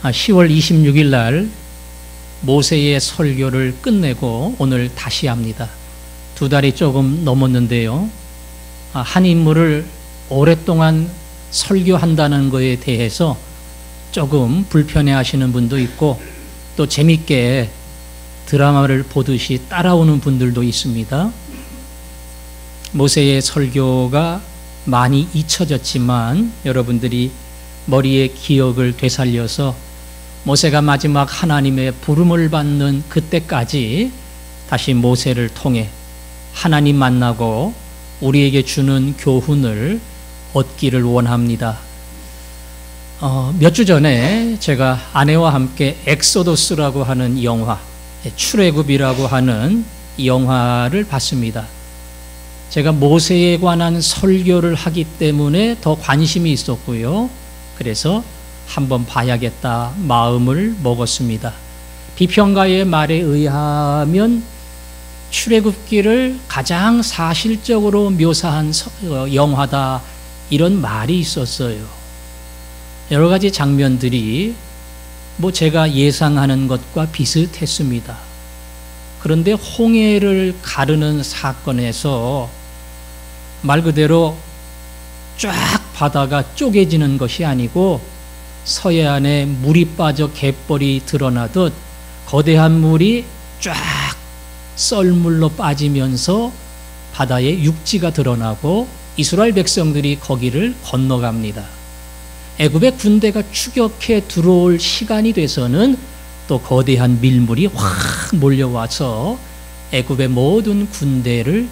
10월 26일 날 모세의 설교를 끝내고 오늘 다시 합니다. 2달이 조금 넘었는데요. 한 인물을 오랫동안 설교한다는 것에 대해서 조금 불편해 하시는 분도 있고 또 재밌게 드라마를 보듯이 따라오는 분들도 있습니다. 모세의 설교가 많이 잊혀졌지만 여러분들이 머리에 기억을 되살려서 모세가 마지막 하나님의 부름을 받는 그때까지 다시 모세를 통해 하나님 만나고 우리에게 주는 교훈을 얻기를 원합니다. 몇 주 전에 제가 아내와 함께 엑소더스라고 하는 영화, 출애굽이라고 하는 영화를 봤습니다. 제가 모세에 관한 설교를 하기 때문에 더 관심이 있었고요. 그래서 한번 봐야겠다 마음을 먹었습니다. 비평가의 말에 의하면 출애굽기를 가장 사실적으로 묘사한 영화다 이런 말이 있었어요. 여러 가지 장면들이 제가 예상하는 것과 비슷했습니다. 그런데 홍해를 가르는 사건에서 말 그대로 쫙 바다가 쪼개지는 것이 아니고 서해안에 물이 빠져 갯벌이 드러나듯 거대한 물이 쫙 썰물로 빠지면서 바다에 육지가 드러나고 이스라엘 백성들이 거기를 건너갑니다. 애굽의 군대가 추격해 들어올 시간이 돼서는 또 거대한 밀물이 확 몰려와서 애굽의 모든 군대를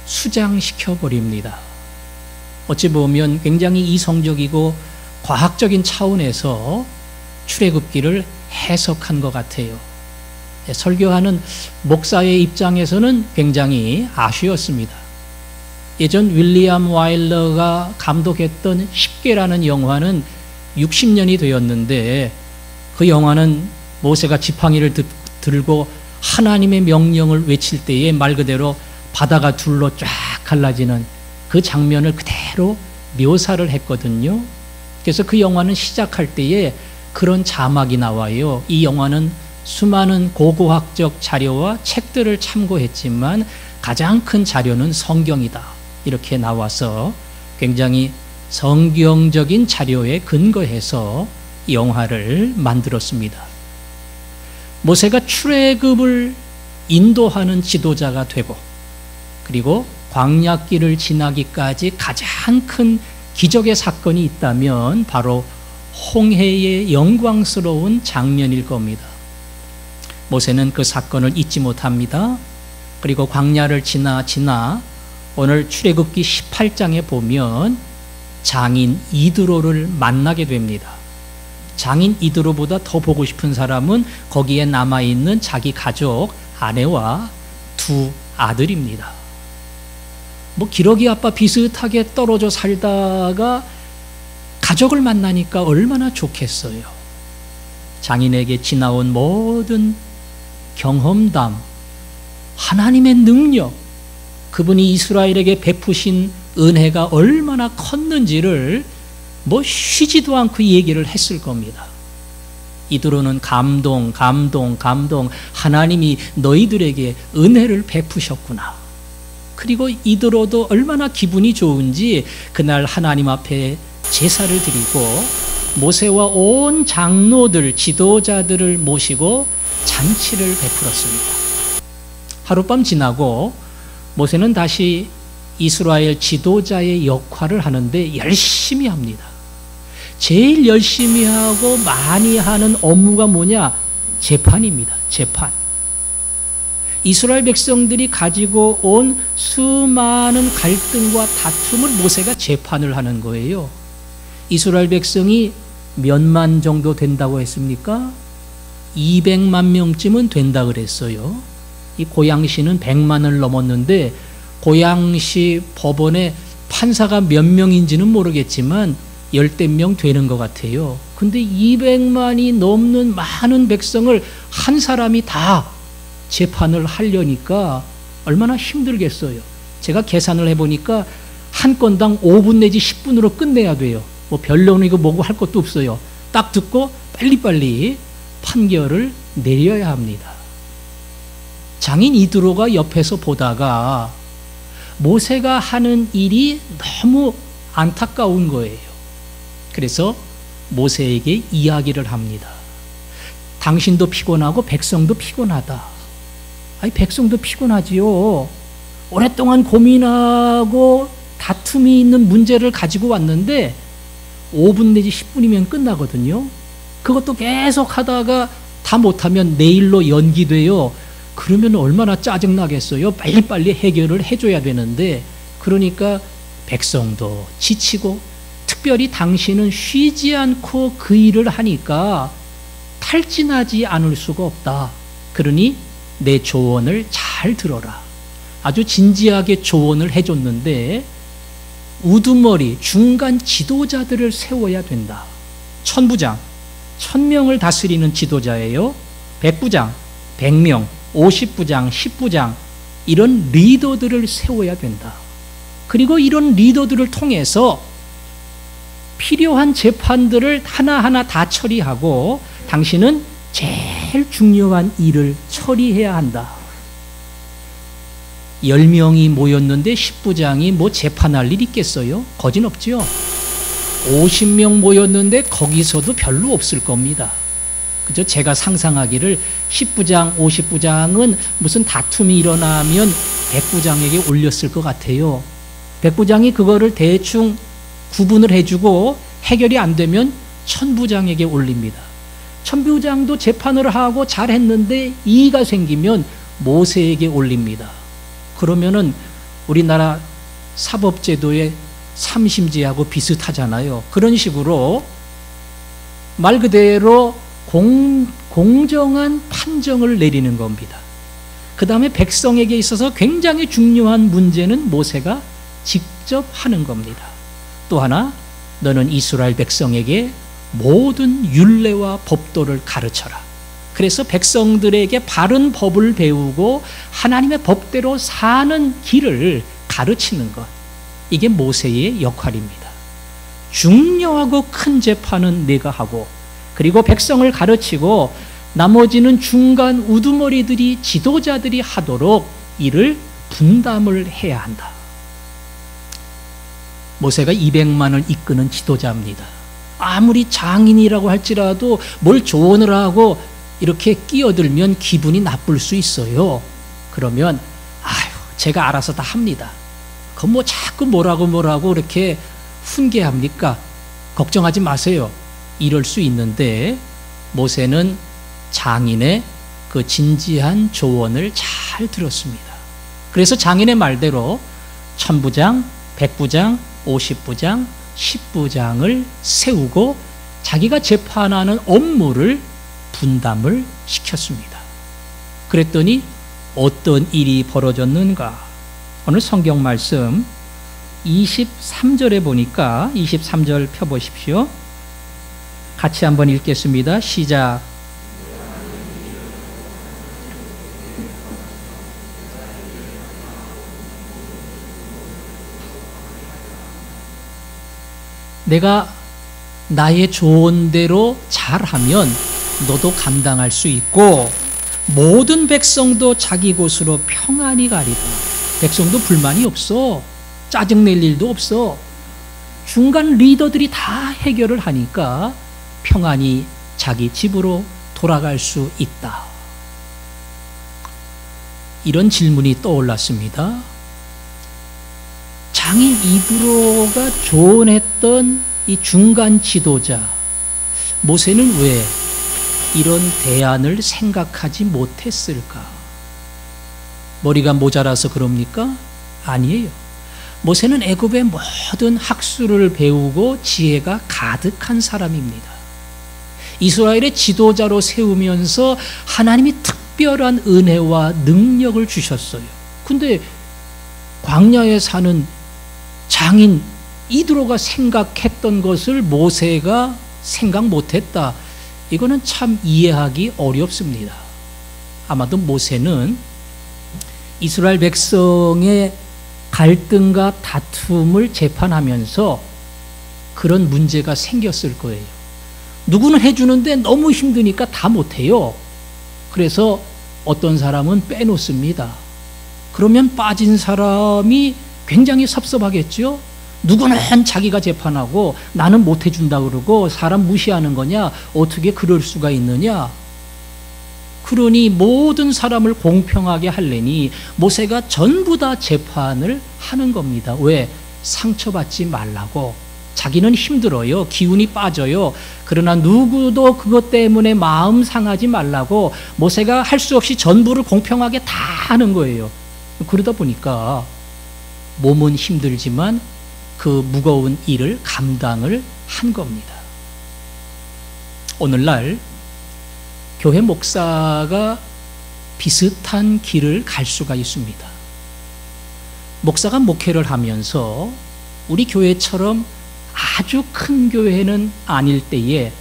수장시켜 버립니다. 어찌 보면 굉장히 이성적이고 과학적인 차원에서 출애굽기를 해석한 것 같아요. 설교하는 목사의 입장에서는 굉장히 아쉬웠습니다. 예전 윌리엄 와일러가 감독했던 십계라는 영화는 60년이 되었는데 그 영화는 모세가 지팡이를 들고 하나님의 명령을 외칠 때에 말 그대로 바다가 둘로 쫙 갈라지는 그 장면을 그대로 묘사를 했거든요. 그래서 그 영화는 시작할 때에 그런 자막이 나와요. 이 영화는 수많은 고고학적 자료와 책들을 참고했지만 가장 큰 자료는 성경이다. 이렇게 나와서 굉장히 성경적인 자료에 근거해서 영화를 만들었습니다. 모세가 출애굽을 인도하는 지도자가 되고 그리고 광야길을 지나기까지 가장 큰 기적의 사건이 있다면 바로 홍해의 영광스러운 장면일 겁니다. 모세는 그 사건을 잊지 못합니다. 그리고 광야를 지나 오늘 출애굽기 18장에 보면 장인 이드로를 만나게 됩니다. 장인 이드로보다 더 보고 싶은 사람은 거기에 남아있는 자기 가족, 아내와 두 아들입니다. 기러기 아빠 비슷하게 떨어져 살다가 가족을 만나니까 얼마나 좋겠어요. 장인에게 지나온 모든 경험담, 하나님의 능력, 그분이 이스라엘에게 베푸신 은혜가 얼마나 컸는지를 쉬지도 않고 얘기를 했을 겁니다. 이드로는 감동, 하나님이 너희들에게 은혜를 베푸셨구나. 그리고 이드로도 얼마나 기분이 좋은지 그날 하나님 앞에 제사를 드리고 모세와 온 장로들, 지도자들을 모시고 잔치를 베풀었습니다. 하룻밤 지나고 모세는 다시 이스라엘 지도자의 역할을 하는데 열심히 합니다. 제일 열심히 하고 많이 하는 업무가 뭐냐? 재판입니다. 재판. 이스라엘 백성들이 가지고 온 수많은 갈등과 다툼을 모세가 재판을 하는 거예요. 이스라엘 백성이 몇만 정도 된다고 했습니까? 200만 명쯤은 된다 그랬어요. 이 고양시는 100만을 넘었는데 고양시 법원에 판사가 몇 명인지는 모르겠지만 열댓 명 되는 것 같아요. 근데 200만이 넘는 많은 백성을 한 사람이 다 재판을 하려니까 얼마나 힘들겠어요. 제가 계산을 해보니까 한 건당 5분 내지 10분으로 끝내야 돼요. 별론이고 뭐고 할 것도 없어요. 딱 듣고 빨리빨리 판결을 내려야 합니다. 장인 이드로가 옆에서 보다가 모세가 하는 일이 너무 안타까운 거예요. 그래서 모세에게 이야기를 합니다. 당신도 피곤하고 백성도 피곤하다. 아니, 백성도 피곤하지요. 오랫동안 고민하고 다툼이 있는 문제를 가지고 왔는데 5분 내지 10분이면 끝나거든요. 그것도 계속 하다가 다 못하면 내일로 연기돼요. 그러면 얼마나 짜증나겠어요. 빨리빨리 해결을 해줘야 되는데, 그러니까 백성도 지치고 특별히 당신은 쉬지 않고 그 일을 하니까 탈진하지 않을 수가 없다. 그러니 내 조언을 잘 들어라. 아주 진지하게 조언을 해줬는데, 우두머리 중간 지도자들을 세워야 된다. 천부장, 1000명을 다스리는 지도자예요. 백부장, 100명, 50부장, 10부장, 이런 리더들을 세워야 된다. 그리고 이런 리더들을 통해서 필요한 재판들을 하나하나 다 처리하고 당신은 제일 중요한 일을 처리해야 한다. 10명이 모였는데 10부장이 뭐 재판할 일 있겠어요? 거진 없죠. 50명 모였는데 거기서도 별로 없을 겁니다. 그죠? 제가 상상하기를 10부장, 50부장은 무슨 다툼이 일어나면 100부장에게 올렸을 것 같아요. 100부장이 그거를 대충 구분을 해주고 해결이 안 되면 1000부장에게 올립니다. 1000부장도 재판을 하고 잘했는데 이의가 생기면 모세에게 올립니다. 그러면은 우리나라 사법제도의 삼심제하고 비슷하잖아요. 그런 식으로 말 그대로 공정한 판정을 내리는 겁니다. 그 다음에 백성에게 있어서 굉장히 중요한 문제는 모세가 직접 하는 겁니다. 또 하나, 너는 이스라엘 백성에게 모든 율례와 법도를 가르쳐라. 그래서 백성들에게 바른 법을 배우고 하나님의 법대로 사는 길을 가르치는 것, 이게 모세의 역할입니다. 중요하고 큰 재판은 내가 하고, 그리고 백성을 가르치고 나머지는 중간 우두머리들이, 지도자들이 하도록 이를 분담을 해야 한다. 모세가 200만을 이끄는 지도자입니다. 아무리 장인이라고 할지라도 뭘 조언을 하고 이렇게 끼어들면 기분이 나쁠 수 있어요. 그러면 아유, 제가 알아서 다 합니다. 그 뭐 자꾸 뭐라고 이렇게 훈계합니까? 걱정하지 마세요. 이럴 수 있는데 모세는 장인의 그 진지한 조언을 잘 들었습니다. 그래서 장인의 말대로 1000부장, 100부장, 50부장, 10부장을 세우고 자기가 재판하는 업무를 분담을 시켰습니다. 그랬더니 어떤 일이 벌어졌는가? 오늘 성경 말씀 23절에 보니까 23절 펴보십시오. 같이 한번 읽겠습니다. 시작. 내가 나의 조언대로 잘하면 너도 감당할 수 있고 모든 백성도 자기 곳으로 평안히 가리라. 백성도 불만이 없어. 짜증낼 일도 없어. 중간 리더들이 다 해결을 하니까 평안히 자기 집으로 돌아갈 수 있다. 이런 질문이 떠올랐습니다. 장인 이드로가 조언했던 이 중간 지도자 모세는 왜 이런 대안을 생각하지 못했을까? 머리가 모자라서 그럽니까? 아니에요. 모세는 애굽의 모든 학술을 배우고 지혜가 가득한 사람입니다. 이스라엘의 지도자로 세우면서 하나님이 특별한 은혜와 능력을 주셨어요. 근데 광야에 사는 장인 이드로가 생각했던 것을 모세가 생각 못했다. 이거는 참 이해하기 어렵습니다. 아마도 모세는 이스라엘 백성의 갈등과 다툼을 재판하면서 그런 문제가 생겼을 거예요. 누구는 해주는데 너무 힘드니까 다 못해요. 그래서 어떤 사람은 빼놓습니다. 그러면 빠진 사람이 굉장히 섭섭하겠죠. 누구는 자기가 재판하고 나는 못 해준다 그러고 사람 무시하는 거냐? 어떻게 그럴 수가 있느냐? 그러니 모든 사람을 공평하게 하려니 모세가 전부 다 재판을 하는 겁니다. 왜? 상처받지 말라고. 자기는 힘들어요. 기운이 빠져요. 그러나 누구도 그것 때문에 마음 상하지 말라고 모세가 할 수 없이 전부를 공평하게 다 하는 거예요. 그러다 보니까 몸은 힘들지만 그 무거운 일을 감당을 한 겁니다. 오늘날 교회 목사가 비슷한 길을 갈 수가 있습니다. 목사가 목회를 하면서 우리 교회처럼 아주 큰 교회는 아닐 때에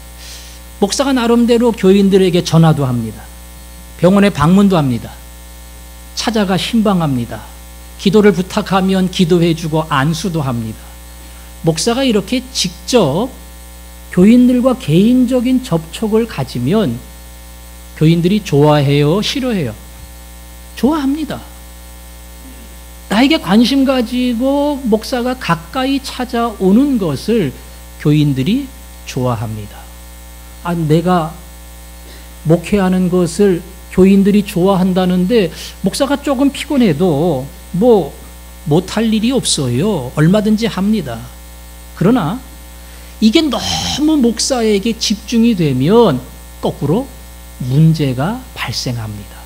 목사가 나름대로 교인들에게 전화도 합니다. 병원에 방문도 합니다. 찾아가 신방합니다. 기도를 부탁하면 기도해주고 안수도 합니다. 목사가 이렇게 직접 교인들과 개인적인 접촉을 가지면 교인들이 좋아해요? 싫어해요? 좋아합니다. 나에게 관심 가지고 목사가 가까이 찾아오는 것을 교인들이 좋아합니다. 내가 목회하는 것을 교인들이 좋아한다는데 목사가 조금 피곤해도 못할 일이 없어요. 얼마든지 합니다. 그러나 이게 너무 목사에게 집중이 되면 거꾸로 문제가 발생합니다.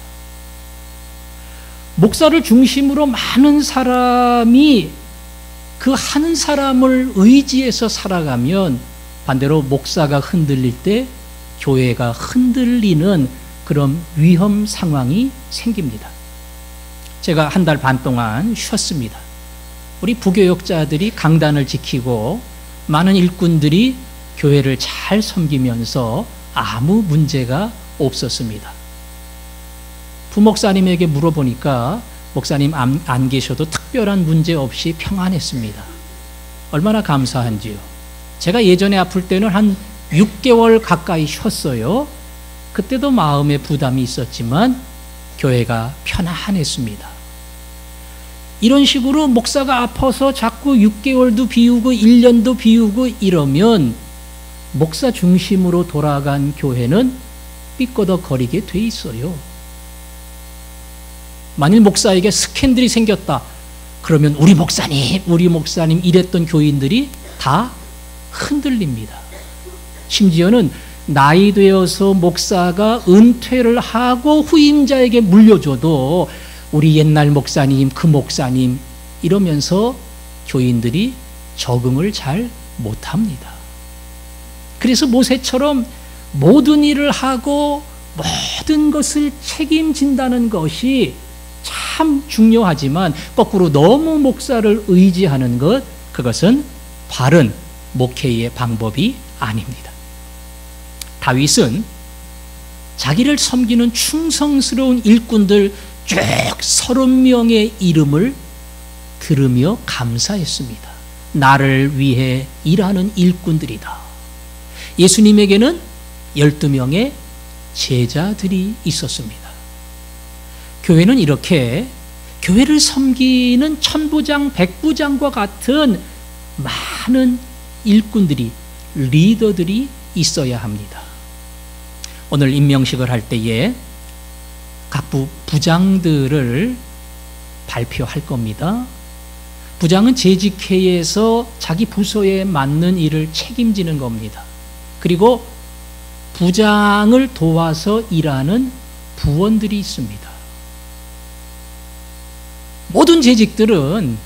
목사를 중심으로 많은 사람이 그 한 사람을 의지해서 살아가면 반대로 목사가 흔들릴 때 교회가 흔들리는 그런 위험 상황이 생깁니다. 제가 한 달 반 동안 쉬었습니다. 우리 부교역자들이 강단을 지키고 많은 일꾼들이 교회를 잘 섬기면서 아무 문제가 없었습니다. 부목사님에게 물어보니까 목사님 안 계셔도 특별한 문제 없이 평안했습니다. 얼마나 감사한지요. 제가 예전에 아플 때는 한 6개월 가까이 쉬었어요. 그때도 마음에 부담이 있었지만 교회가 편안했습니다. 이런 식으로 목사가 아파서 자꾸 6개월도 비우고 1년도 비우고 이러면 목사 중심으로 돌아간 교회는 삐꺼덕거리게 돼 있어요. 만일 목사에게 스캔들이 생겼다. 그러면 우리 목사님 이랬던 교인들이 다 흔들립니다. 심지어는 나이 되어서 목사가 은퇴를 하고 후임자에게 물려줘도 우리 옛날 목사님, 그 목사님 이러면서 교인들이 적응을 잘 못합니다. 그래서 모세처럼 모든 일을 하고 모든 것을 책임진다는 것이 참 중요하지만 거꾸로 너무 목사를 의지하는 것, 그것은 바른 목회의 방법이 아닙니다. 다윗은 자기를 섬기는 충성스러운 일꾼들 쭉 30명의 이름을 들으며 감사했습니다. 나를 위해 일하는 일꾼들이다. 예수님에게는 12명의 제자들이 있었습니다. 교회는 이렇게 교회를 섬기는 천부장, 백부장과 같은 많은 일꾼들이, 리더들이 있어야 합니다. 오늘 임명식을 할 때에 각 부장들을 발표할 겁니다. 부장은 재직회에서 자기 부서에 맞는 일을 책임지는 겁니다. 그리고 부장을 도와서 일하는 부원들이 있습니다. 모든 재직들은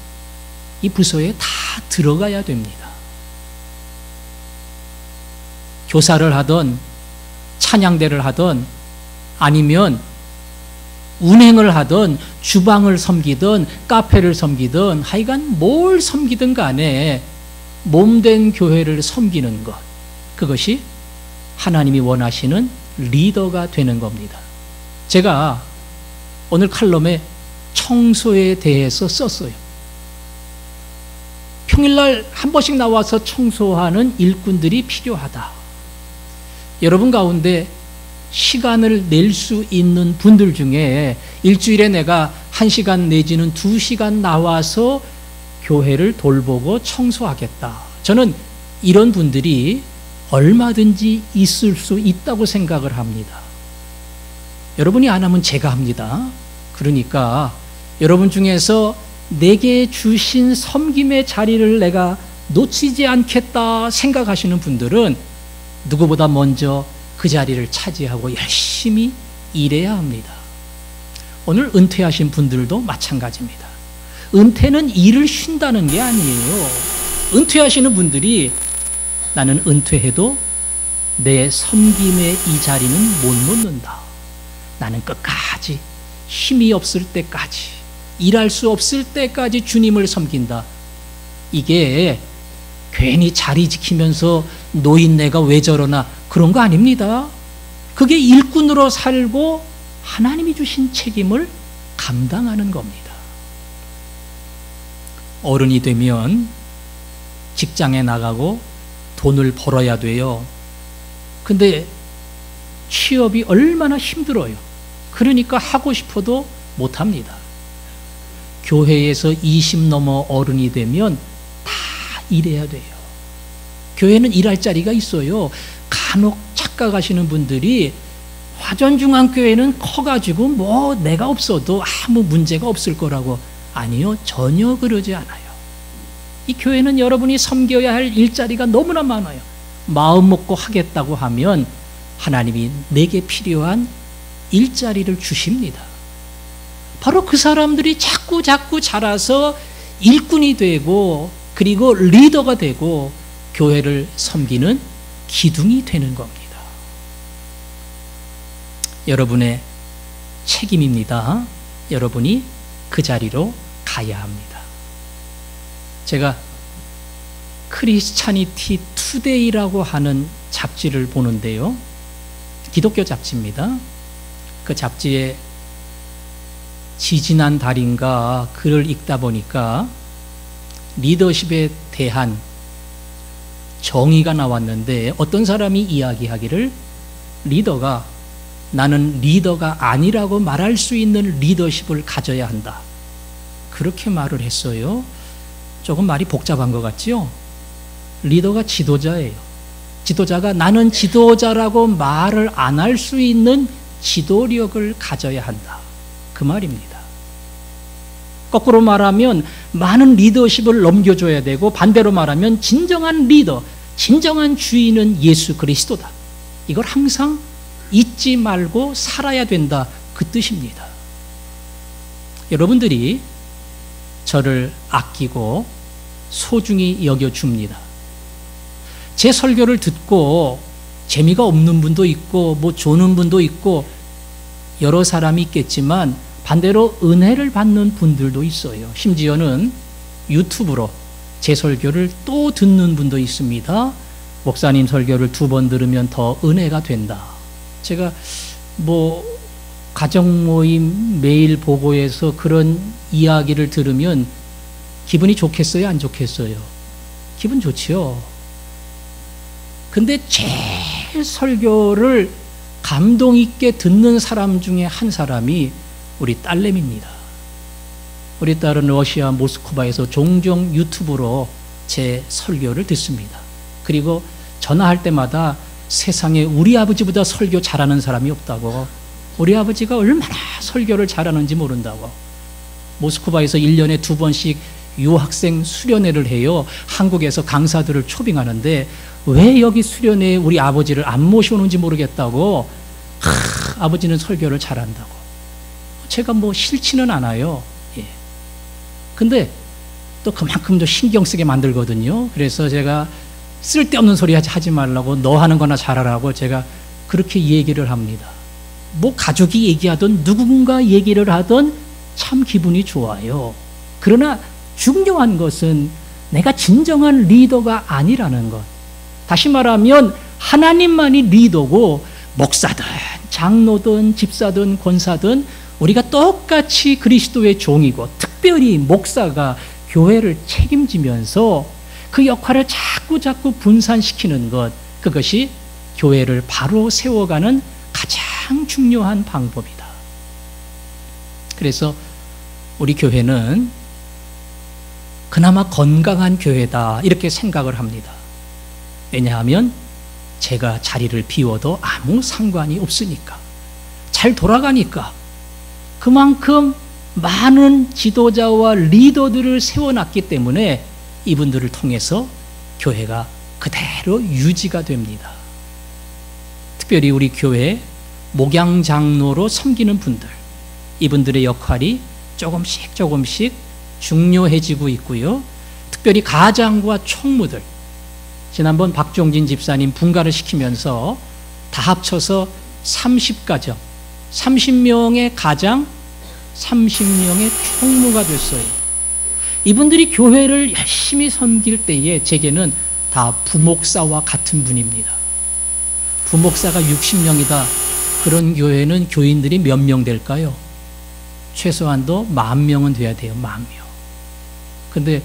이 부서에 다 들어가야 됩니다. 교사를 하던 찬양대를 하던 아니면 운행을 하던 주방을 섬기던 카페를 섬기던 하여간 뭘 섬기든 간에 몸된 교회를 섬기는 것, 그것이 하나님이 원하시는 리더가 되는 겁니다. 제가 오늘 칼럼에 청소에 대해서 썼어요. 평일날 한 번씩 나와서 청소하는 일꾼들이 필요하다. 여러분 가운데 시간을 낼 수 있는 분들 중에 일주일에 내가 1시간 내지는 2시간 나와서 교회를 돌보고 청소하겠다. 저는 이런 분들이 얼마든지 있을 수 있다고 생각을 합니다. 여러분이 안 하면 제가 합니다. 그러니까 여러분 중에서 내게 주신 섬김의 자리를 내가 놓치지 않겠다 생각하시는 분들은 누구보다 먼저 그 자리를 차지하고 열심히 일해야 합니다. 오늘 은퇴하신 분들도 마찬가지입니다. 은퇴는 일을 쉰다는 게 아니에요. 은퇴하시는 분들이 나는 은퇴해도 내 섬김의 이 자리는 못 놓는다. 나는 끝까지 힘이 없을 때까지, 일할 수 없을 때까지 주님을 섬긴다. 이게 괜히 자리 지키면서 노인네가 왜 저러나 그런 거 아닙니다. 그게 일꾼으로 살고 하나님이 주신 책임을 감당하는 겁니다. 어른이 되면 직장에 나가고 돈을 벌어야 돼요. 근데 취업이 얼마나 힘들어요. 그러니까 하고 싶어도 못합니다. 교회에서 20 넘어 어른이 되면 다 일해야 돼요. 교회는 일할 자리가 있어요. 간혹 착각하시는 분들이 화전중앙교회는 커가지고 뭐 내가 없어도 아무 문제가 없을 거라고. 아니요, 전혀 그러지 않아요. 이 교회는 여러분이 섬겨야 할 일자리가 너무나 많아요. 마음 먹고 하겠다고 하면 하나님이 내게 필요한 일자리를 주십니다. 바로 그 사람들이 자꾸 자라서 일꾼이 되고 그리고 리더가 되고 교회를 섬기는 기둥이 되는 겁니다. 여러분의 책임입니다. 여러분이 그 자리로 가야 합니다. 제가 크리스찬이티 투데이라고 하는 잡지를 보는데요. 기독교 잡지입니다. 그 잡지에 지지난 달인가 글을 읽다 보니까 리더십에 대한 정의가 나왔는데 어떤 사람이 이야기하기를 리더가 나는 리더가 아니라고 말할 수 있는 리더십을 가져야 한다. 그렇게 말을 했어요. 조금 말이 복잡한 것 같지요? 리더가 지도자예요. 지도자가 나는 지도자라고 말을 안 할 수 있는 지도력을 가져야 한다. 그 말입니다. 거꾸로 말하면 많은 리더십을 넘겨줘야 되고 반대로 말하면 진정한 리더, 진정한 주인은 예수 그리스도다. 이걸 항상 잊지 말고 살아야 된다. 그 뜻입니다. 여러분들이 저를 아끼고 소중히 여겨줍니다. 제 설교를 듣고 재미가 없는 분도 있고 뭐 조는 분도 있고 여러 사람이 있겠지만 반대로 은혜를 받는 분들도 있어요. 심지어는 유튜브로 제 설교를 또 듣는 분도 있습니다. 목사님 설교를 2번 들으면 더 은혜가 된다. 제가 뭐 가정 모임 매일 보고해서 그런 이야기를 들으면 기분이 좋겠어요? 안 좋겠어요? 기분 좋지요. 근데 제일 설교를 감동 있게 듣는 사람 중에 한 사람이 우리 딸내미입니다. 우리 딸은 러시아 모스크바에서 종종 유튜브로 제 설교를 듣습니다. 그리고 전화할 때마다 세상에 우리 아버지보다 설교 잘하는 사람이 없다고, 우리 아버지가 얼마나 설교를 잘하는지 모른다고. 모스크바에서 1년에 2번씩 유학생 수련회를 해요. 한국에서 강사들을 초빙하는데 왜 여기 수련회에 우리 아버지를 안 모셔오는지 모르겠다고. 아버지는 설교를 잘한다고. 제가 뭐 싫지는 않아요. 예. 근데 또 그만큼 더 신경 쓰게 만들거든요. 그래서 제가 쓸데없는 소리 하지 말라고, 너 하는 거나 잘하라고 제가 그렇게 얘기를 합니다. 뭐 가족이 얘기하든 누군가 얘기를 하든 참 기분이 좋아요. 그러나 중요한 것은 내가 진정한 리더가 아니라는 것. 다시 말하면 하나님만이 리더고 목사든 장로든 집사든 권사든 우리가 똑같이 그리스도의 종이고 특별히 목사가 교회를 책임지면서 그 역할을 자꾸 분산시키는 것, 그것이 교회를 바로 세워가는 가장 중요한 방법이다. 그래서 우리 교회는 그나마 건강한 교회다 이렇게 생각을 합니다. 왜냐하면 제가 자리를 비워도 아무 상관이 없으니까, 잘 돌아가니까, 그만큼 많은 지도자와 리더들을 세워놨기 때문에 이분들을 통해서 교회가 그대로 유지가 됩니다. 특별히 우리 교회 목양장로로 섬기는 분들, 이분들의 역할이 조금씩 중요해지고 있고요. 특별히 가장과 총무들, 지난번 박종진 집사님 분가를 시키면서 다 합쳐서 30가정, 30명의 가장, 30명의 총무가 됐어요. 이분들이 교회를 열심히 섬길 때에 제게는 다 부목사와 같은 분입니다. 부목사가 60명이다. 그런 교회는 교인들이 몇 명 될까요? 최소한도 10,000명은 돼야 돼요. 10,000명. 근데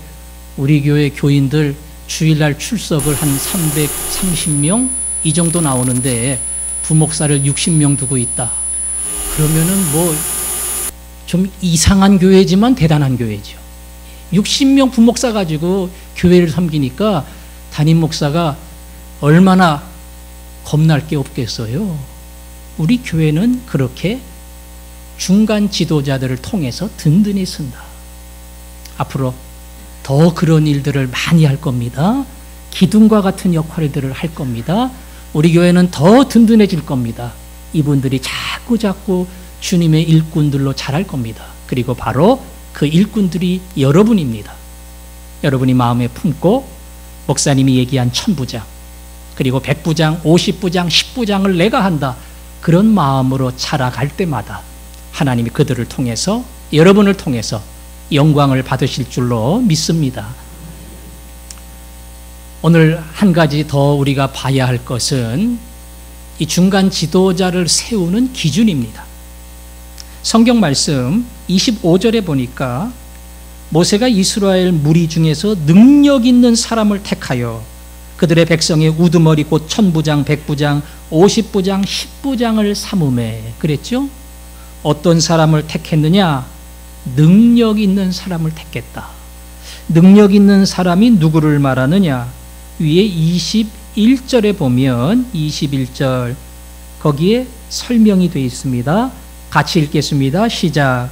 우리 교회 교인들 주일날 출석을 한 330명 이 정도 나오는데 부목사를 60명 두고 있다. 그러면은 뭐 좀 이상한 교회지만 대단한 교회죠. 60명 부목사 가지고 교회를 섬기니까 담임 목사가 얼마나 겁날 게 없겠어요. 우리 교회는 그렇게 중간 지도자들을 통해서 든든히 쓴다. 앞으로 더 그런 일들을 많이 할 겁니다. 기둥과 같은 역할들을 할 겁니다. 우리 교회는 더 든든해질 겁니다. 이분들이 자꾸 주님의 일꾼들로 자랄 겁니다. 그리고 바로 그 일꾼들이 여러분입니다. 여러분이 마음에 품고 목사님이 얘기한 1000부장, 그리고 100부장, 50부장, 10부장을 내가 한다. 그런 마음으로 자라갈 때마다 하나님이 그들을 통해서, 여러분을 통해서 영광을 받으실 줄로 믿습니다. 오늘 한 가지 더 우리가 봐야 할 것은 이 중간 지도자를 세우는 기준입니다. 성경 말씀 25절에 보니까 모세가 이스라엘 무리 중에서 능력 있는 사람을 택하여 그들의 백성의 우두머리 곧 1000부장, 100부장, 50부장, 10부장을 삼음해 그랬죠? 어떤 사람을 택했느냐? 능력 있는 사람을 택했다. 능력 있는 사람이 누구를 말하느냐? 위에 21절에 보면 21절 거기에 설명이 되어 있습니다. 같이 읽겠습니다. 시작.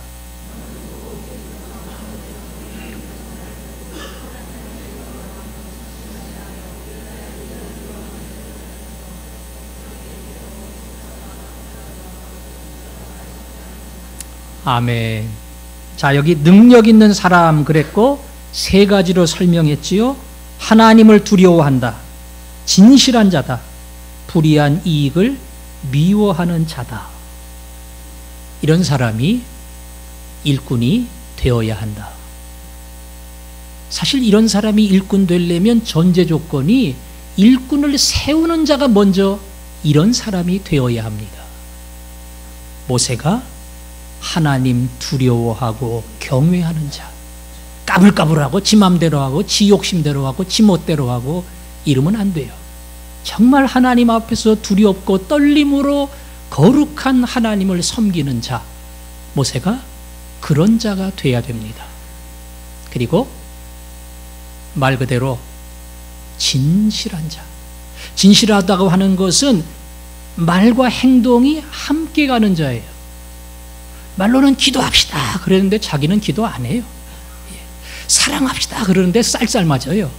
아멘. 자, 여기 능력 있는 사람 그랬고 세 가지로 설명했지요. 하나님을 두려워한다. 진실한 자다. 불의한 이익을 미워하는 자다. 이런 사람이 일꾼이 되어야 한다. 사실 이런 사람이 일꾼 되려면 전제 조건이 일꾼을 세우는 자가 먼저 이런 사람이 되어야 합니다. 모세가 하나님 두려워하고 경외하는 자, 까불까불하고 지 맘대로 하고 지 욕심대로 하고 지 멋대로 하고 이러면 안 돼요. 정말 하나님 앞에서 두렵고 떨림으로 거룩한 하나님을 섬기는 자, 모세가 그런 자가 돼야 됩니다. 그리고 말 그대로 진실한 자. 진실하다고 하는 것은 말과 행동이 함께 가는 자예요. 말로는 기도합시다 그랬는데 자기는 기도 안 해요. 사랑합시다 그러는데 쌀쌀 맞아요.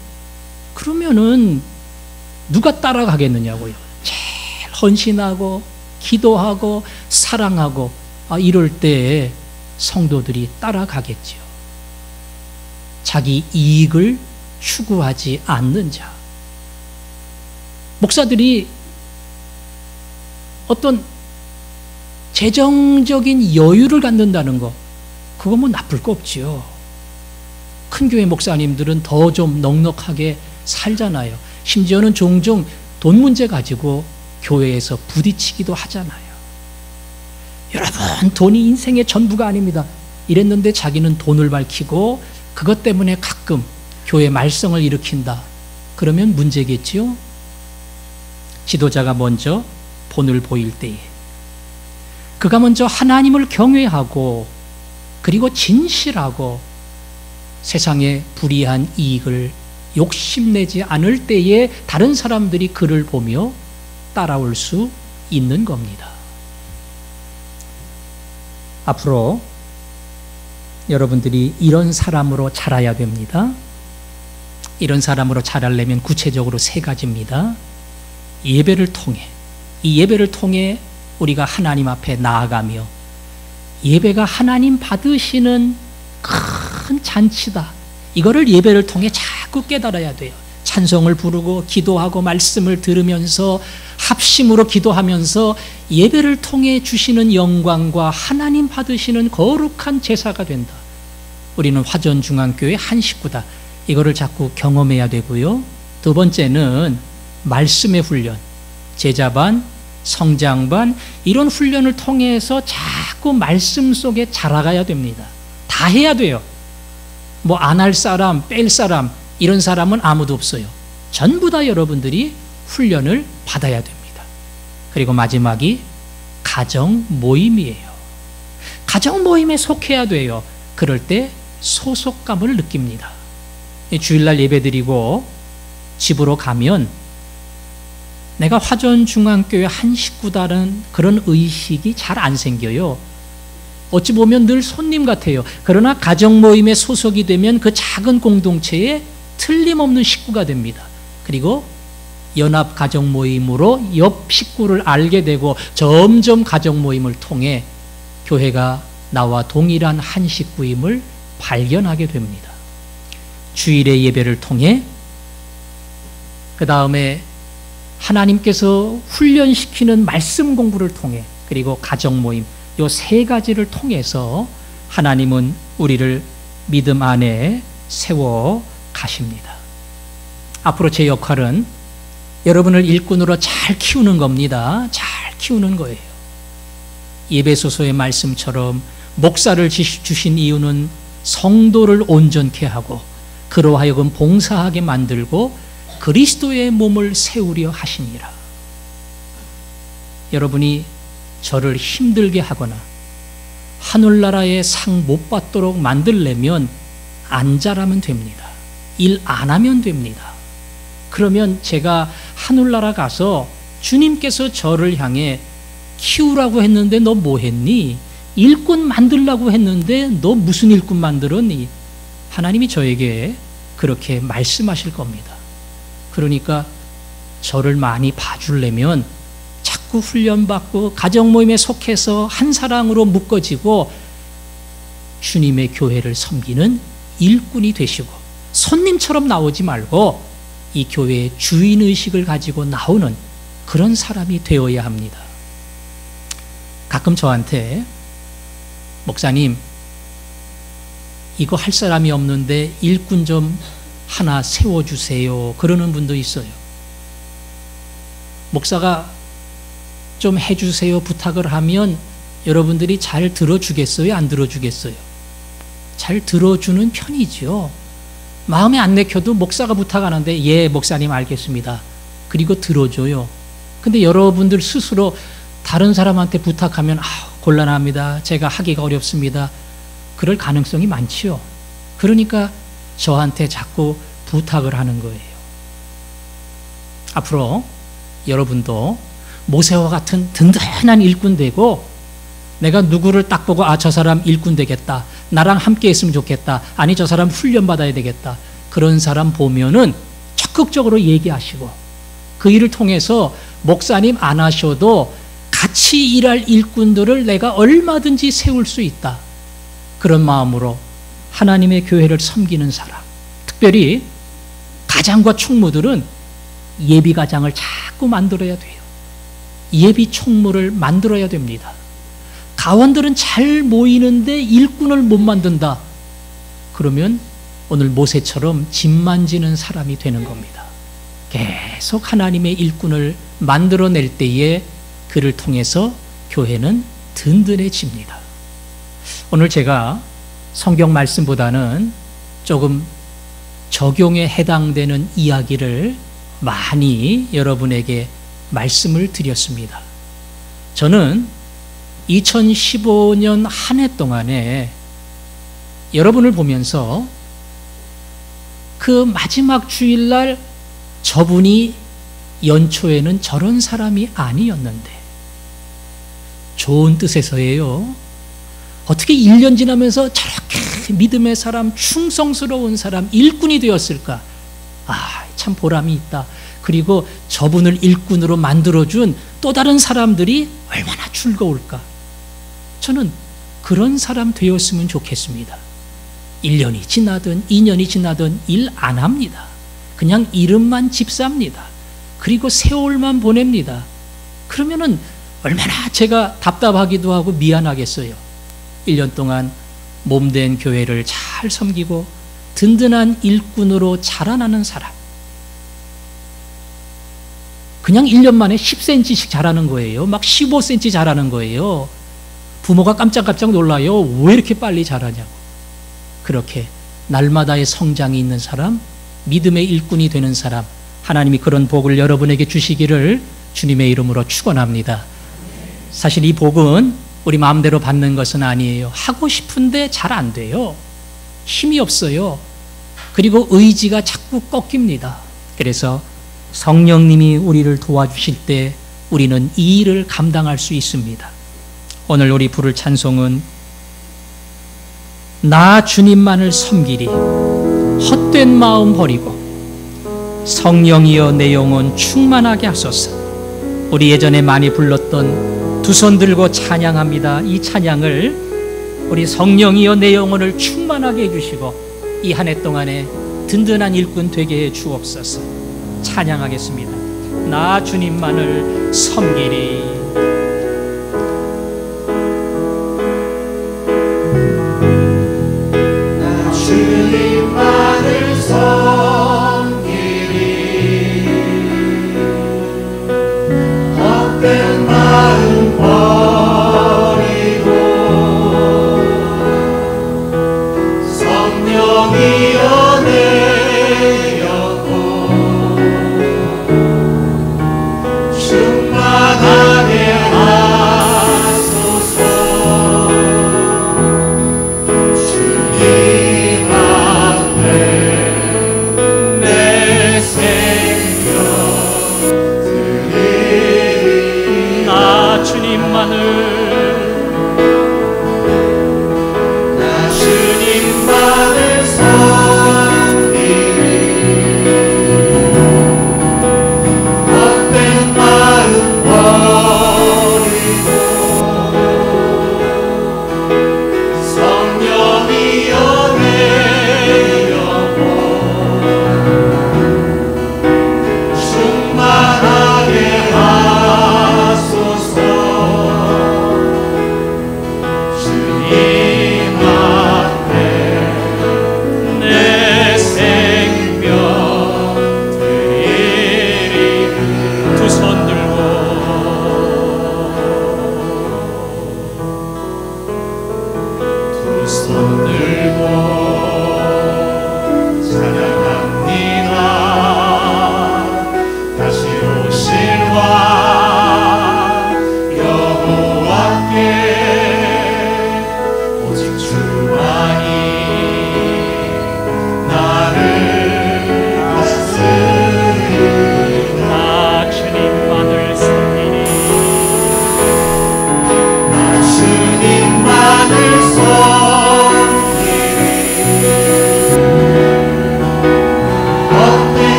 그러면은 누가 따라가겠느냐고요. 제일 헌신하고 기도하고 사랑하고 이럴 때 성도들이 따라가겠지요. 자기 이익을 추구하지 않는 자. 목사들이 어떤 재정적인 여유를 갖는다는 거, 그거 뭐 나쁠 거 없지요. 큰 교회 목사님들은 더 좀 넉넉하게 살잖아요. 심지어는 종종 돈 문제 가지고 교회에서 부딪히기도 하잖아요. 여러분, 돈이 인생의 전부가 아닙니다. 이랬는데 자기는 돈을 밝히고 그것 때문에 가끔 교회 말썽을 일으킨다. 그러면 문제겠지요. 지도자가 먼저 본을 보일 때에 그가 먼저 하나님을 경외하고 그리고 진실하고 세상의 불이한 이익을 욕심내지 않을 때에 다른 사람들이 그를 보며 따라올 수 있는 겁니다. 앞으로 여러분들이 이런 사람으로 자라야 됩니다. 이런 사람으로 자라려면 구체적으로 3가지입니다. 예배를 통해, 이 예배를 통해 우리가 하나님 앞에 나아가며 예배가 하나님 받으시는 큰 잔치다. 이거를 예배를 통해 자꾸 깨달아야 돼요. 찬송을 부르고 기도하고 말씀을 들으면서 합심으로 기도하면서 예배를 통해 주시는 영광과 하나님 받으시는 거룩한 제사가 된다. 우리는 화전중앙교회 한 식구다. 이거를 자꾸 경험해야 되고요. 2번째는 말씀의 훈련, 제자반, 성장반 이런 훈련을 통해서 자꾸 말씀 속에 자라가야 됩니다. 다 해야 돼요. 뭐 안 할 사람, 뺄 사람 이런 사람은 아무도 없어요. 전부 다 여러분들이 훈련을 받아야 됩니다. 그리고 마지막이 가정 모임이에요. 가정 모임에 속해야 돼요. 그럴 때 소속감을 느낍니다. 주일날 예배드리고 집으로 가면 내가 화전중앙교회 한 식구다라는 그런 의식이 잘 안 생겨요. 어찌 보면 늘 손님 같아요. 그러나 가정 모임에 소속이 되면 그 작은 공동체에 틀림없는 식구가 됩니다. 그리고 연합 가정 모임으로 옆 식구를 알게 되고 점점 가정 모임을 통해 교회가 나와 동일한 한 식구임을 발견하게 됩니다. 주일의 예배를 통해 그 다음에 하나님께서 훈련시키는 말씀 공부를 통해 그리고 가정 모임 이 3가지를 통해서 하나님은 우리를 믿음 안에 세워 가십니다. 앞으로 제 역할은 여러분을 일꾼으로 잘 키우는 겁니다. 잘 키우는 거예요. 예배소서의 말씀처럼 목사를 주신 이유는 성도를 온전케 하고 그로 하여금 봉사하게 만들고 그리스도의 몸을 세우려 하시니라. 여러분이 저를 힘들게 하거나 하늘나라의 상 못 받도록 만들려면 안 잘하면 됩니다. 일 안 하면 됩니다. 그러면 제가 하늘나라 가서 주님께서 저를 향해 키우라고 했는데 너 뭐 했니? 일꾼 만들라고 했는데 너 무슨 일꾼 만들었니? 하나님이 저에게 그렇게 말씀하실 겁니다. 그러니까 저를 많이 봐주려면 자꾸 훈련받고 가정 모임에 속해서 한 사랑으로 묶어지고 주님의 교회를 섬기는 일꾼이 되시고 손님처럼 나오지 말고 이 교회의 주인의식을 가지고 나오는 그런 사람이 되어야 합니다. 가끔 저한테 목사님 이거 할 사람이 없는데 일꾼 좀 하나 세워주세요 그러는 분도 있어요. 목사가 좀 해주세요 부탁을 하면 여러분들이 잘 들어주겠어요? 안 들어주겠어요? 잘 들어주는 편이죠. 마음에 안 내켜도 목사가 부탁하는데 예 목사님 알겠습니다. 그리고 들어줘요. 근데 여러분들 스스로 다른 사람한테 부탁하면 곤란합니다. 제가 하기가 어렵습니다. 그럴 가능성이 많지요. 그러니까 저한테 자꾸 부탁을 하는 거예요. 앞으로 여러분도 모세와 같은 든든한 일꾼 되고 내가 누구를 딱 보고 저 사람 일꾼 되겠다. 나랑 함께 했으면 좋겠다. 아니 저 사람 훈련받아야 되겠다. 그런 사람 보면은 적극적으로 얘기하시고 그 일을 통해서 목사님 안 하셔도 같이 일할 일꾼들을 내가 얼마든지 세울 수 있다. 그런 마음으로 하나님의 교회를 섬기는 사람, 특별히 가장과 총무들은 예비가장을 자꾸 만들어야 돼요. 예비 총무를 만들어야 됩니다. 가원들은 잘 모이는데 일꾼을 못 만든다. 그러면 오늘 모세처럼 짐 만지는 사람이 되는 겁니다. 계속 하나님의 일꾼을 만들어낼 때에 그를 통해서 교회는 든든해집니다. 오늘 제가 성경 말씀보다는 조금 적용에 해당되는 이야기를 많이 여러분에게 말씀을 드렸습니다. 저는 2015년 한 해 동안에 여러분을 보면서 그 마지막 주일날 저분이 연초에는 저런 사람이 아니었는데, 좋은 뜻에서예요. 어떻게 1년 지나면서 저렇게 믿음의 사람, 충성스러운 사람, 일꾼이 되었을까? 참 보람이 있다. 그리고 저분을 일꾼으로 만들어준 또 다른 사람들이 얼마나 즐거울까? 저는 그런 사람 되었으면 좋겠습니다. 1년이 지나든 2년이 지나든 일 안 합니다. 그냥 이름만 집삽니다. 그리고 세월만 보냅니다. 그러면은 얼마나 제가 답답하기도 하고 미안하겠어요. 1년 동안 몸된 교회를 잘 섬기고 든든한 일꾼으로 자라나는 사람. 그냥 1년 만에 10cm씩 자라는 거예요. 막 15cm 자라는 거예요. 부모가 깜짝깜짝 놀라요. 왜 이렇게 빨리 자라냐고. 그렇게 날마다의 성장이 있는 사람, 믿음의 일꾼이 되는 사람, 하나님이 그런 복을 여러분에게 주시기를 주님의 이름으로 축원합니다. 사실 이 복은 우리 마음대로 받는 것은 아니에요. 하고 싶은데 잘 안 돼요. 힘이 없어요. 그리고 의지가 자꾸 꺾입니다. 그래서 성령님이 우리를 도와주실 때 우리는 이 일을 감당할 수 있습니다. 오늘 우리 부를 찬송은 나 주님만을 섬기리 헛된 마음 버리고 성령이여 내 영혼 충만하게 하소서. 우리 예전에 많이 불렀던 두 손 들고 찬양합니다. 이 찬양을 우리 성령이여 내 영혼을 충만하게 해주시고 이 한 해 동안에 든든한 일꾼 되게 해 주옵소서. 찬양하겠습니다. 나 주님만을 섬기리. 나 주님만을 섬기리. 헛된 마음 버리고 성령이여 내 영혼 충만하게 하소서. 주님 앞에 내 생명 드리리. 나 주님만을